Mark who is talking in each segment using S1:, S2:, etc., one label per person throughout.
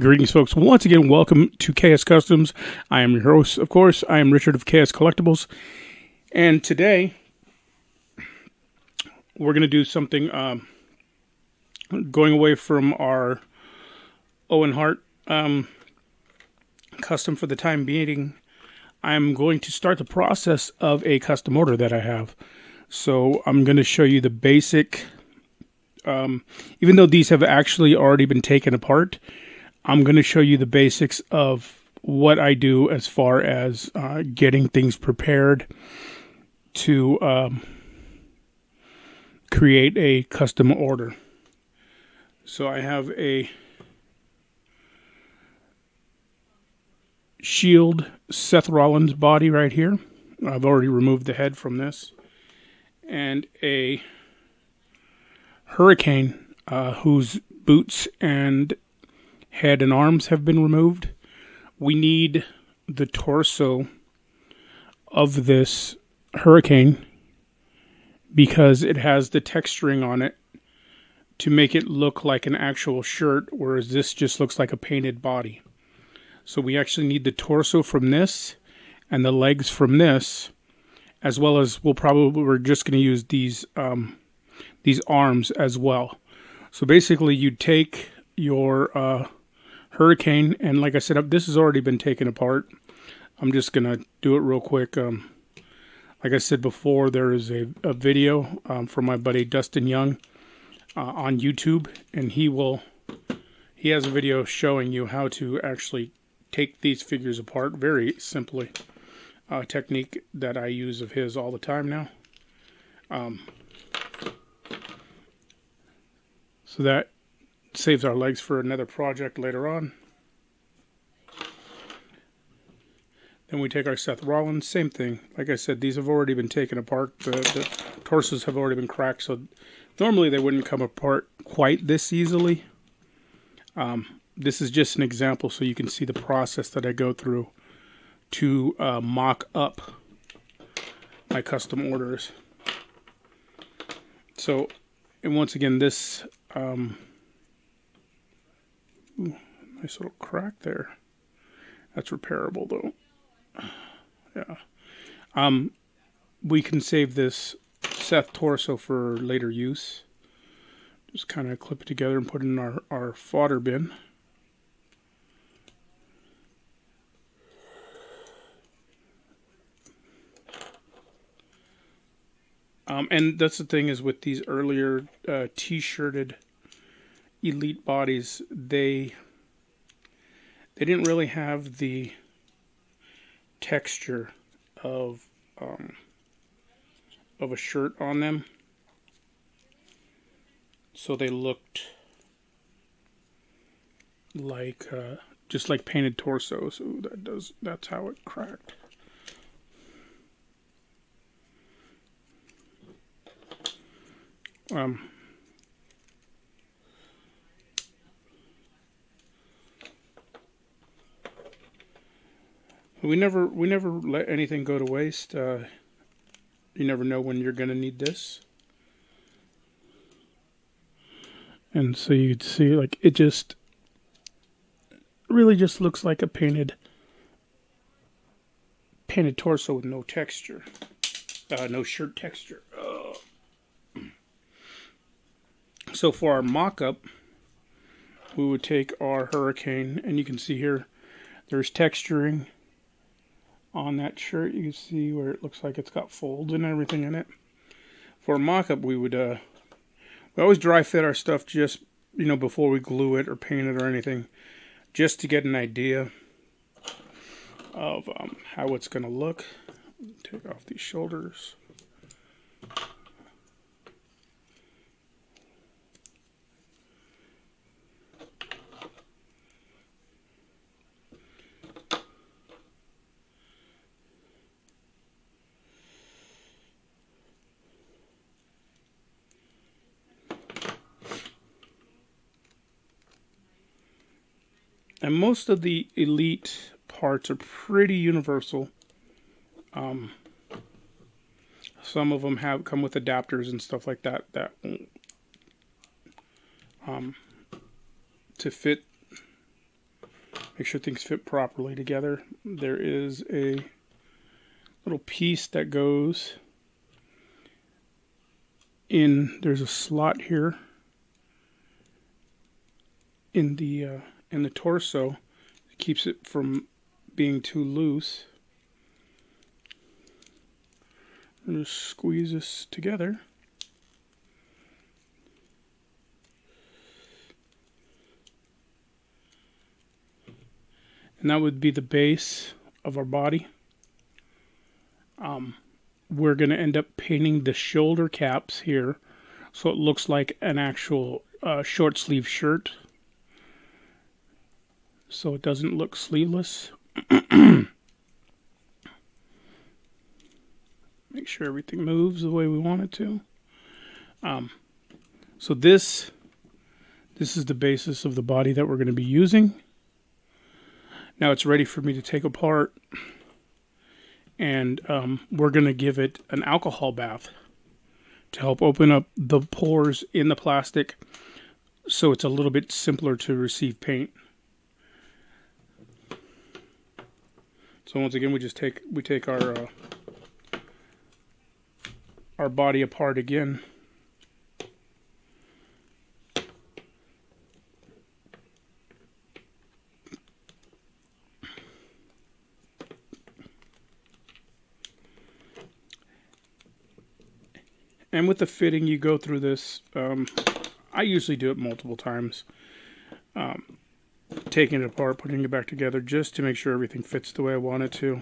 S1: Greetings, folks. Once again, welcome to KS Customs. I am your host, of course. I am Richard of KS Collectibles. And today, we're going to do something going away from our Owen Hart custom for the time being. I'm going to start the process of a custom order that I have. So I'm going to show you the basic, even though these have actually already been taken apart, I'm going to show you the basics of what I do as far as getting things prepared to create a custom order. So I have a Shield Seth Rollins body right here. I've already removed the head from this. And a Hurricane whose boots and head and arms have been removed. We need the torso of this Hurricane because it has the texturing on it to make it look like an actual shirt, whereas this just looks like a painted body. So we actually need the torso from this and the legs from this, as well as we're just going to use these arms as well. So basically you take your Hurricane, and like I said, this has already been taken apart. I'm just going to do it real quick. Like I said before, there is a video from my buddy Dustin Young on YouTube, and he has a video showing you how to actually take these figures apart very simply. Technique that I use of his all the time now. So that saves our legs for another project later on. Then we take our Seth Rollins, same thing. Like I said, these have already been taken apart. The torsos have already been cracked, so normally they wouldn't come apart quite this easily. This is just an example so you can see the process that I go through to mock up my custom orders. So, and once again, this nice little crack there. That's repairable though. Yeah. We can save this Seth torso for later use. Just kind of clip it together and put it in our fodder bin. And that's the thing is with these earlier t-shirted elite bodies, they didn't really have the texture of a shirt on them, so they looked like just like painted torsos. So that's how it cracked. We never let anything go to waste. You never know when you're going to need this. And so you'd see, like, it just really just looks like a painted torso with no texture. No shirt texture. So for our mock-up, we would take our Hurricane, and you can see here, there's texturing on that shirt. You can see where it looks like it's got folds and everything in it. For a mock-up, we always dry fit our stuff just, before we glue it or paint it or anything, just to get an idea of how it's going to look. Take off these shoulders. And most of the elite parts are pretty universal. Some of them come with adapters and stuff like that to fit make sure things fit properly together. There is a little piece that goes in. There's a slot here in the torso. It keeps it from being too loose. And just squeeze this together. And that would be the base of our body. We're going to end up painting the shoulder caps here so it looks like an actual short sleeve shirt. So it doesn't look sleeveless. Make sure everything moves the way we want it to. So this is the basis of the body that we're going to be using. Now it's ready for me to take apart, and we're going to give it an alcohol bath to help open up the pores in the plastic so it's a little bit simpler to receive paint. So once again, we take our body apart again. And with the fitting, you go through this. I usually do it multiple times. Taking it apart, putting it back together, just to make sure everything fits the way I want it to.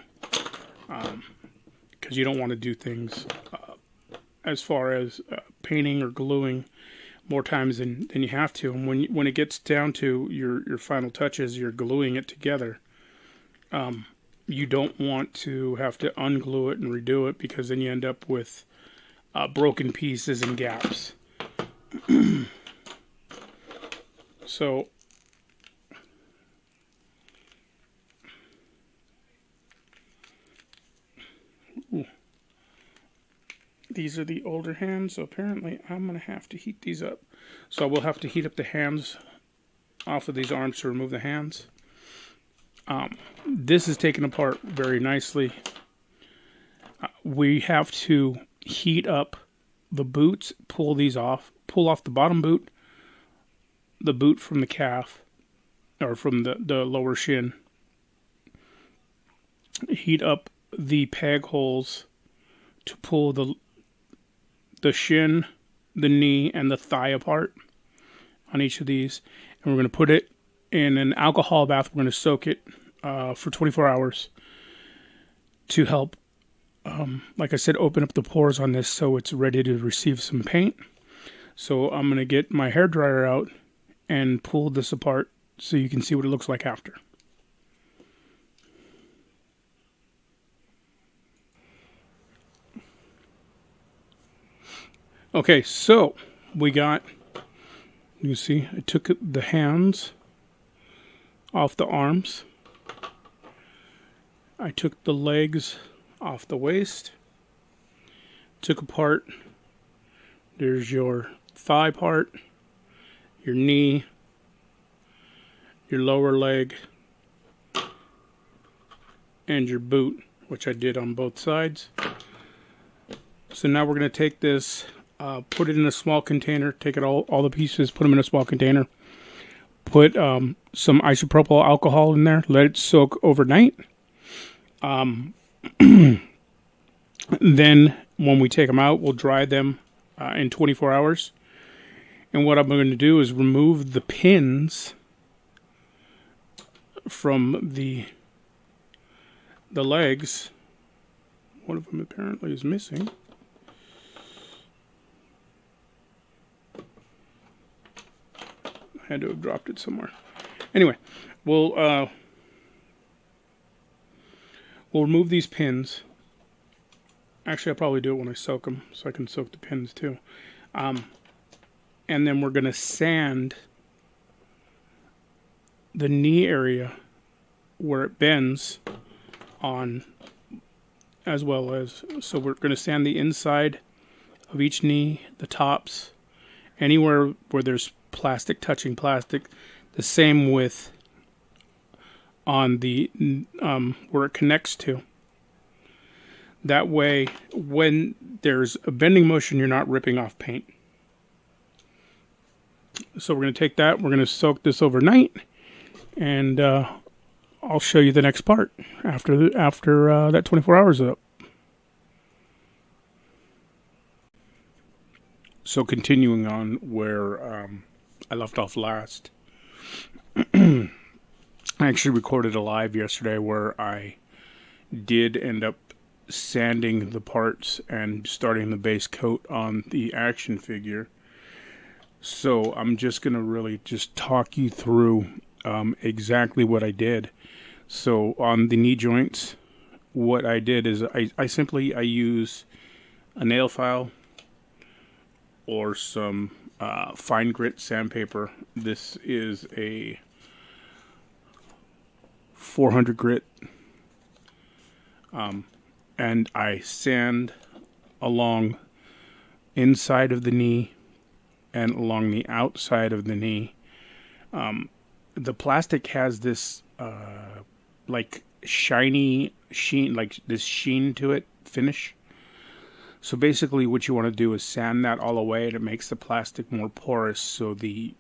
S1: Because you don't want to do things as far as painting or gluing more times than you have to. And when it gets down to your final touches, you're gluing it together. You don't want to have to unglue it and redo it, because then you end up with broken pieces and gaps. So these are the older hands, so apparently I'm going to have to heat these up. So I will have to heat up the hands off of these arms to remove the hands. This is taken apart very nicely. We have to heat up the boots, pull these off, pull off the bottom boot, the boot from the calf, or from the lower shin. Heat up the peg holes to pull the shin, the knee, and the thigh apart on each of these. And we're going to put it in an alcohol bath. We're going to soak it for 24 hours to help, like I said, open up the pores on this so it's ready to receive some paint. So I'm going to get my hairdryer out and pull this apart so you can see what it looks like after. Okay, so we got, you see, I took the hands off the arms. I took the legs off the waist. Took apart, there's your thigh part, your knee, your lower leg, and your boot, which I did on both sides. So now we're going to take this, put it in a small container, take it all the pieces, put them in a small container, put some isopropyl alcohol in there, let it soak overnight. Then when we take them out, we'll dry them in 24 hours. And what I'm going to do is remove the pins from the legs. One of them apparently is missing. I had to have dropped it somewhere. Anyway, we'll remove these pins. Actually, I'll probably do it when I soak them, so I can soak the pins too. And then we're going to sand the knee area where it bends on, as well as, so we're going to sand the inside of each knee, the tops, anywhere where there's plastic touching plastic. The same with on the where it connects to. That way, when there's a bending motion, you're not ripping off paint. So we're going to take that, we're going to soak this overnight, and I'll show you the next part after that 24 hours is up. So continuing on where I left off last, I actually recorded a live yesterday where I did end up sanding the parts and starting the base coat on the action figure. So I'm just going to really just talk you through exactly what I did. So on the knee joints, what I did is I simply use a nail file or some fine grit sandpaper. This is a 400 grit. And I sand along inside of the knee and along the outside of the knee. The plastic has this like shiny sheen, like this sheen to it, finish. So basically what you want to do is sand that all away, and it makes the plastic more porous so the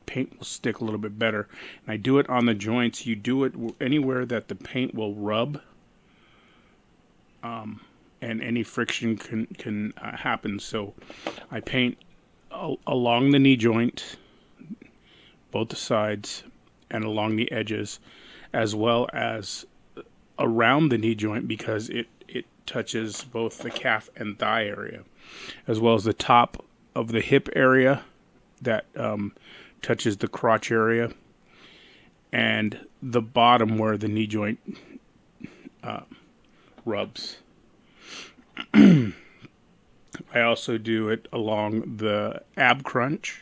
S1: paint will stick a little bit better. And I do it on the joints. You do it anywhere that the paint will rub. And any friction can happen. So I paint along the knee joint, both sides, and along the edges, as well as around the knee joint, because it touches both the calf and thigh area, as well as the top of the hip area that touches the crotch area, and the bottom where the knee joint rubs. I also do it along the ab crunch,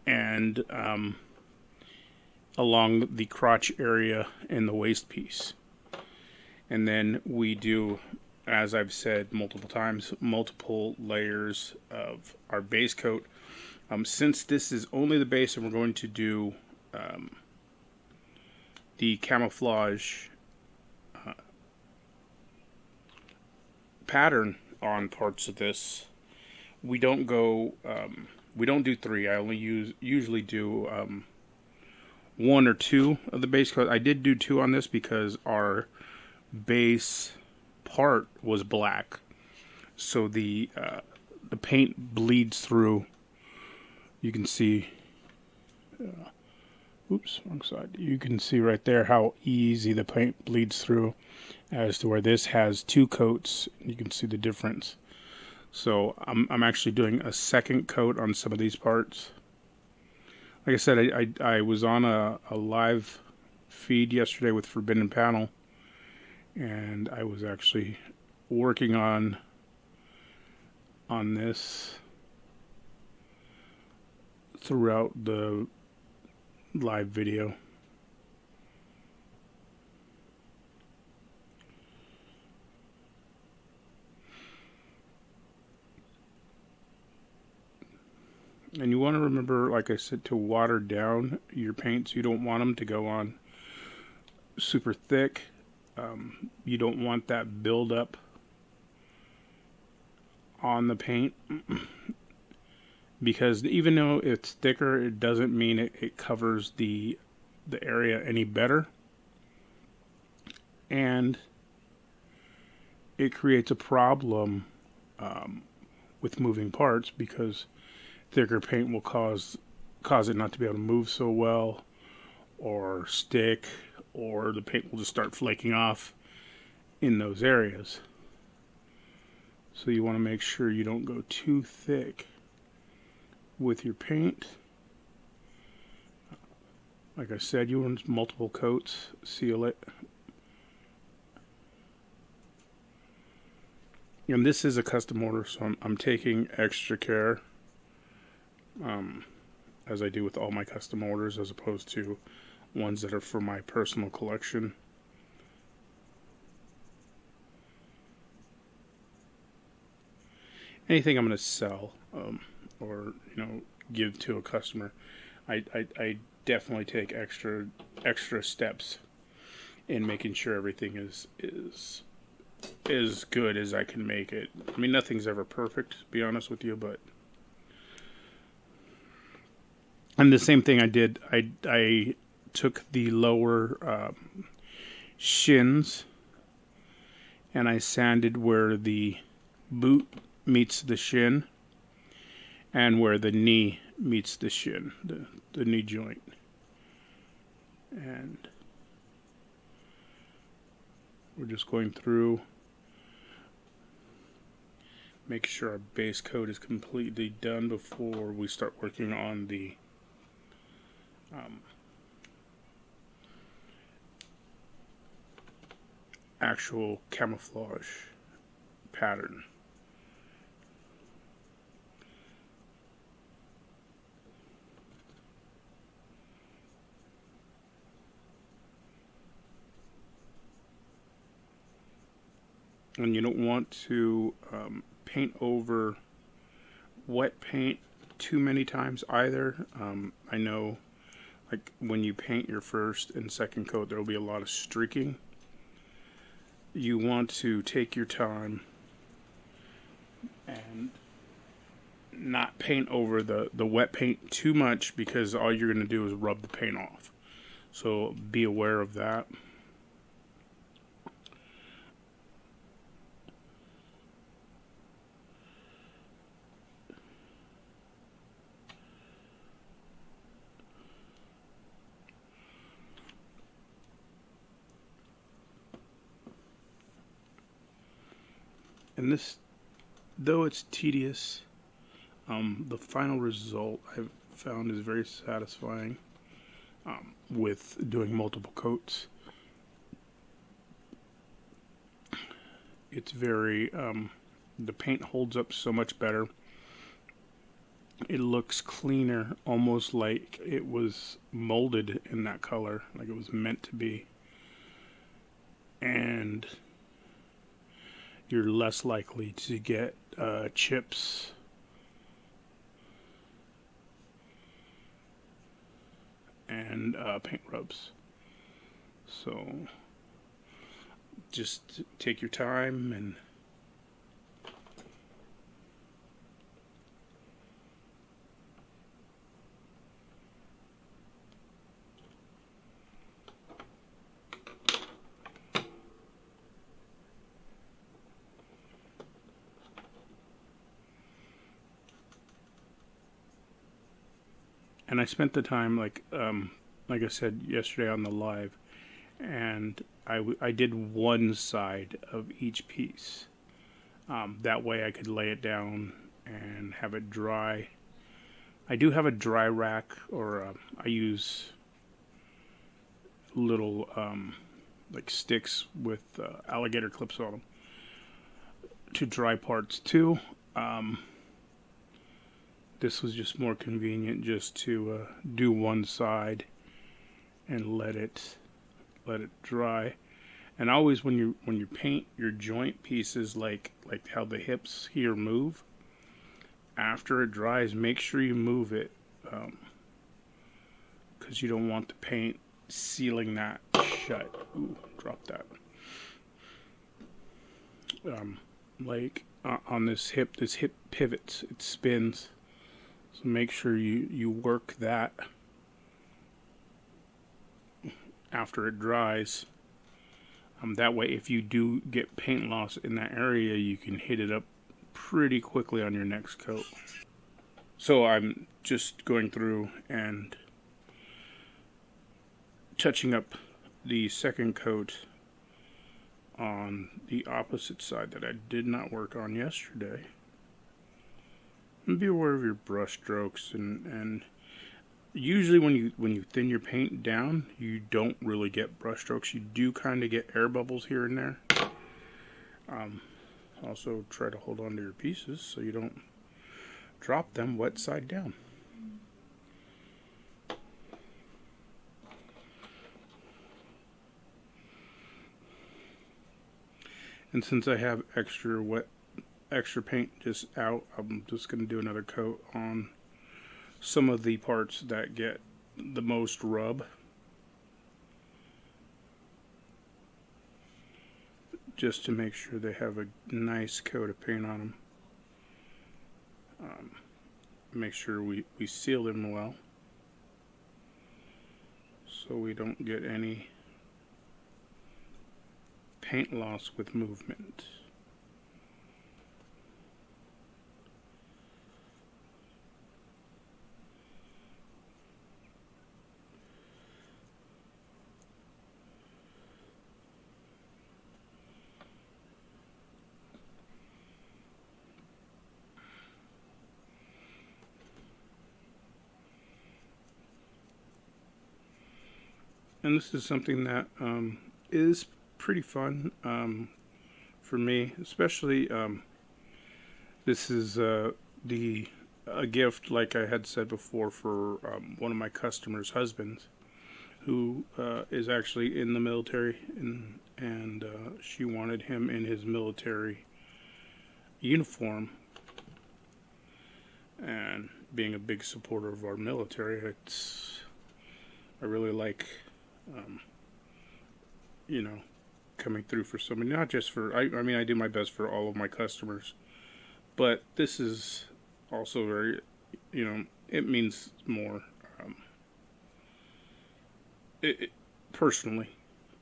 S1: and along the crotch area and the waist piece. And then we do, as I've said multiple times, multiple layers of our base coat. Since this is only the base and we're going to do the camouflage pattern on parts of this, we don't do 3. I only usually do 1 or 2 of the base coat. I did do 2 on this because our base part was black, so the paint bleeds through. You can see wrong side. You can see right there how easy the paint bleeds through, as to where this has 2 coats. You can see the difference. So I'm actually doing a second coat on some of these parts. Like I said, I was on a live feed yesterday with Forbidden Panel, and I was actually working on this throughout the live video. And you want to remember, like I said, to water down your paints. You don't want them to go on super thick. You don't want that buildup on the paint, because even though it's thicker, it doesn't mean it covers the area any better, and it creates a problem with moving parts, because thicker paint will cause it not to be able to move so well, or stick, or the paint will just start flaking off in those areas. So you want to make sure you don't go too thick with your paint. Like I said, you want multiple coats, seal it. And this is a custom order, so I'm taking extra care, as I do with all my custom orders, as opposed to ones that are for my personal collection. Anything I'm going to sell, or give to a customer, I definitely take extra steps in making sure everything is as good as I can make it. I mean, nothing's ever perfect, to be honest with you, but and the same thing I did. I took the lower shins and I sanded where the boot meets the shin and where the knee meets the shin, the knee joint. And we're just going through, make sure our base coat is completely done before we start working on the actual camouflage pattern. And you don't want to paint over wet paint too many times either. I know, like, when you paint your first and second coat, there will be a lot of streaking. You want to take your time and not paint over the wet paint too much, because all you're going to do is rub the paint off. So be aware of that. And this, though it's tedious, the final result I've found is very satisfying with doing multiple coats. It's very, the paint holds up so much better. It looks cleaner, almost like it was molded in that color, like it was meant to be. And you're less likely to get chips and paint rubs. So just take your time and I spent the time, like I said yesterday on the live, and I did one side of each piece. That way I could lay it down and have it dry. I do have a dry rack, or I use little like sticks with alligator clips on them to dry parts too. This was just more convenient, just to do one side and let it dry. And always when you paint your joint pieces, like how the hips here move, after it dries, make sure you move it, because you don't want the paint sealing that shut. Ooh, drop that. Like on this hip pivots, it spins. So make sure you work that after it dries. That way, if you do get paint loss in that area, you can hit it up pretty quickly on your next coat. So I'm just going through and touching up the second coat on the opposite side that I did not work on yesterday. And be aware of your brush strokes, and usually when you thin your paint down, you don't really get brush strokes. You do kind of get air bubbles here and there. Also try to hold on to your pieces so you don't drop them wet side down. And since I have extra wet extra paint just out, I'm just going to do another coat on some of the parts that get the most rub, just to make sure they have a nice coat of paint on them. Make sure we seal them well so we don't get any paint loss with movement. And this is something that is pretty fun for me, especially this is a gift, like I had said before, for one of my customers' husbands, who is actually in the military, and she wanted him in his military uniform. And being a big supporter of our military, I really like, coming through for somebody. Not just for, I mean, I do my best for all of my customers, but this is also very, it means more. Personally,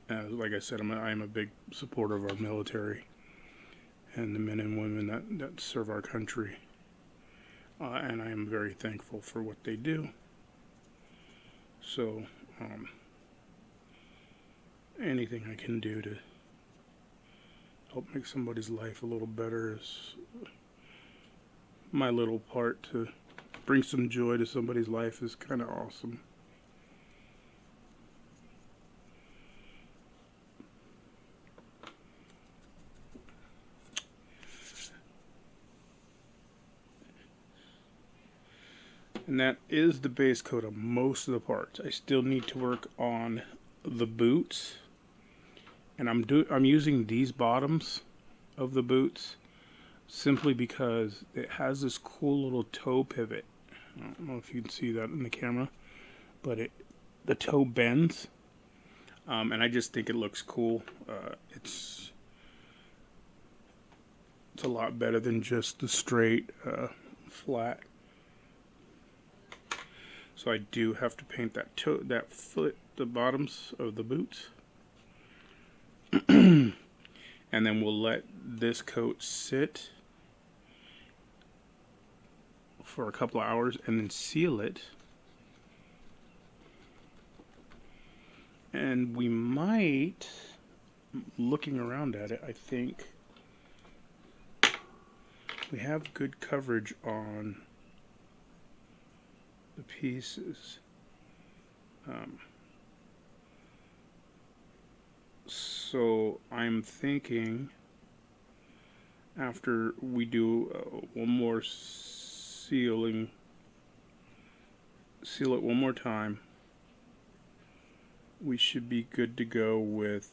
S1: like I said, I'm a big supporter of our military and the men and women that serve our country. And I am very thankful for what they do. So, anything I can do to help make somebody's life a little better is my little part to bring some joy to somebody's life is kind of awesome. And that is the base coat of most of the parts. I still need to work on the boots, and I'm using these bottoms of the boots simply because it has this cool little toe pivot. I don't know if you can see that in the camera, but the toe bends, and I just think it looks cool. It's a lot better than just the straight flat. So I do have to paint that foot, the bottoms of the boots. And then we'll let this coat sit for a couple of hours and then seal it. And we might, looking around at it, I think we have good coverage on the pieces. So I'm thinking after we do one more seal it one more time, we should be good to go with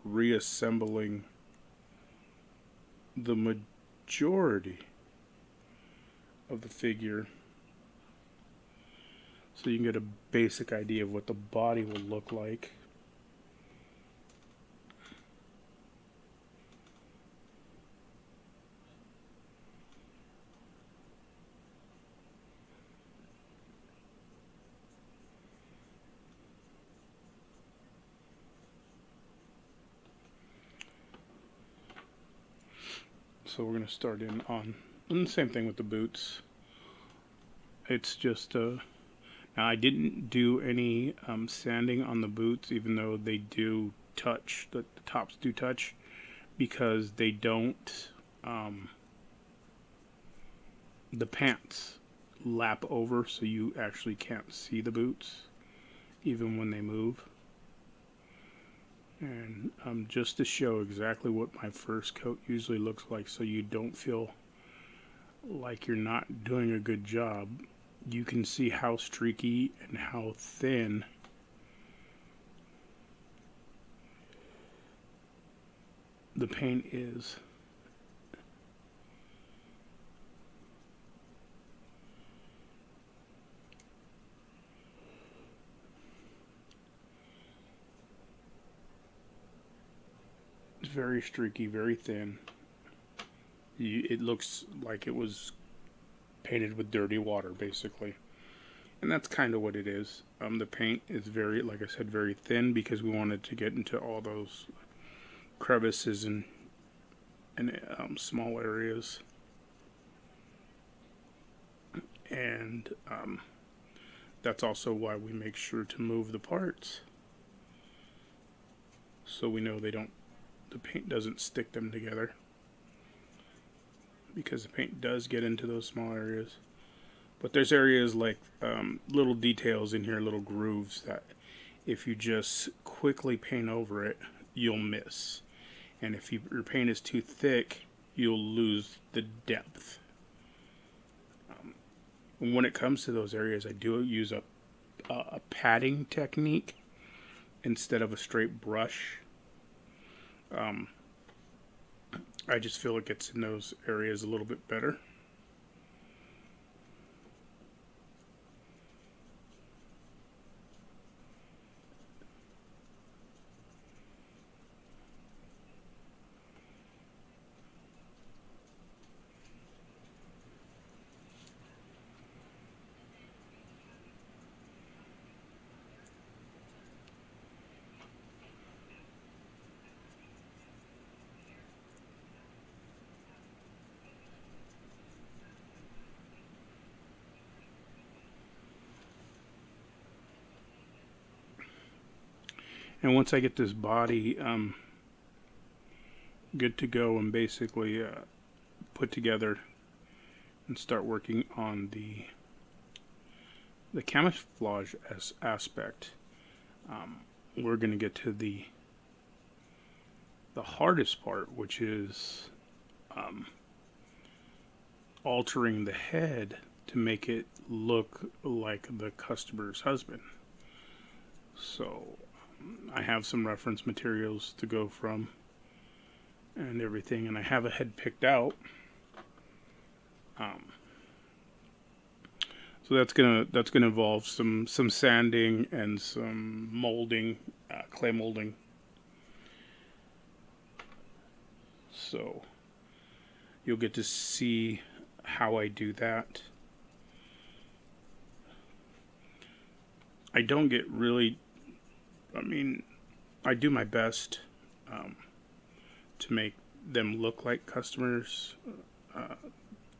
S1: reassembling the majority of the figure, so you can get a basic idea of what the body will look like. So we're going to start in on, and the same thing with the boots. It's just now I didn't do any sanding on the boots, even though they do touch, the tops do touch, because they don't, the pants lap over, so you actually can't see the boots even when they move. And just to show exactly what my first coat usually looks like, so you don't feel like you're not doing a good job, you can see how streaky and how thin the paint is. very streaky, very thin. It looks like it was painted with dirty water, basically. And that's kind of what it is. The paint is very, like I said, very thin because we wanted to get into all those crevices and small areas. And that's also why we make sure to move the parts, so we know the paint doesn't stick them together, because the paint does get into those small areas. But there's areas like little details in here, little grooves, that if you just quickly paint over it, you'll miss. And if your paint is too thick, you'll lose the depth. When it comes to those areas, I do use a padding technique instead of a straight brush. I just feel it gets in those areas a little bit better. And once I get this body good to go and basically put together and start working on the camouflage aspect, we're going to get to the hardest part, which is altering the head to make it look like the customer's husband. So I have some reference materials to go from and everything, and I have a head picked out. So that's gonna involve some sanding and some molding, clay molding. So you'll get to see how I do that. I don't get really, I do my best to make them look like customers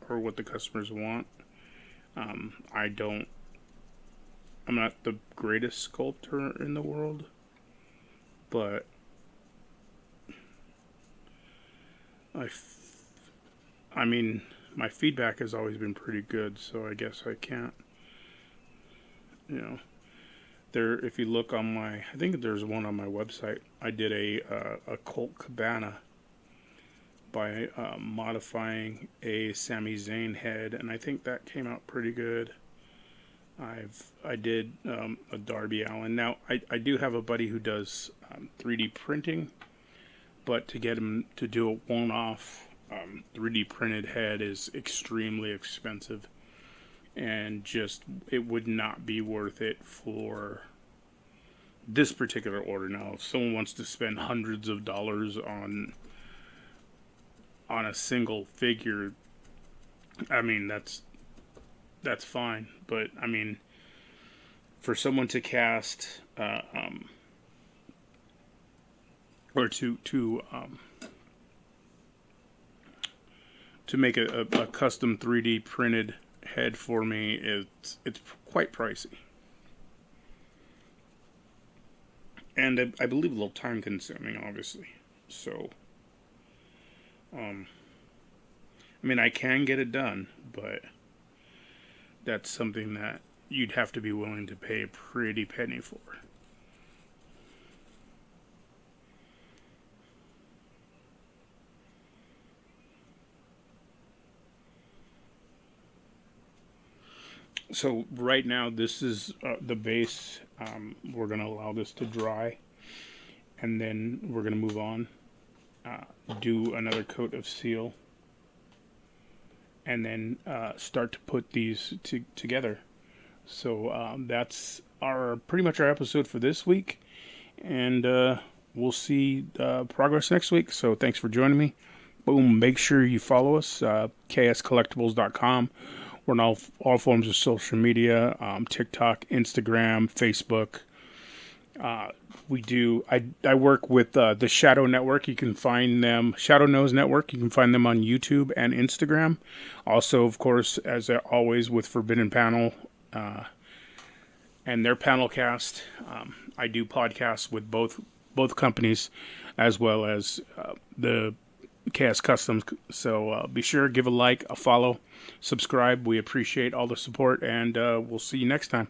S1: or what the customers want. I'm not the greatest sculptor in the world, but my feedback has always been pretty good, so I guess I can't, if you look on I think there's one on my website. I did a Colt Cabana by modifying a Sami Zayn head, and I think that came out pretty good. I did a Darby Allin. Now I do have a buddy who does 3D printing, but to get him to do a one-off 3D printed head is extremely expensive, and just it would not be worth it for this particular order. Now, if someone wants to spend hundreds of dollars on a single figure, that's fine. But for someone to cast or to make a custom 3D printed head for me, it's quite pricey, and I believe a little time consuming, obviously. So I can get it done, but that's something that you'd have to be willing to pay a pretty penny for. So right now, this is the base. We're going to allow this to dry, and then we're going to move on, do another coat of seal, and then start to put these together. So that's pretty much our episode for this week, and we'll see progress next week. So thanks for joining me. Boom. Make sure you follow us, kscollectibles.com. We're on all forms of social media, TikTok, Instagram, Facebook. I work with the Shadow Network. You can find them, Shadow Nose Network. You can find them on YouTube and Instagram. Also, of course, as always, with Forbidden Panel and their panel cast. I do podcasts with both companies, as well as the KS Customs. So be sure to give a like, a follow, subscribe. We appreciate all the support, and we'll see you next time.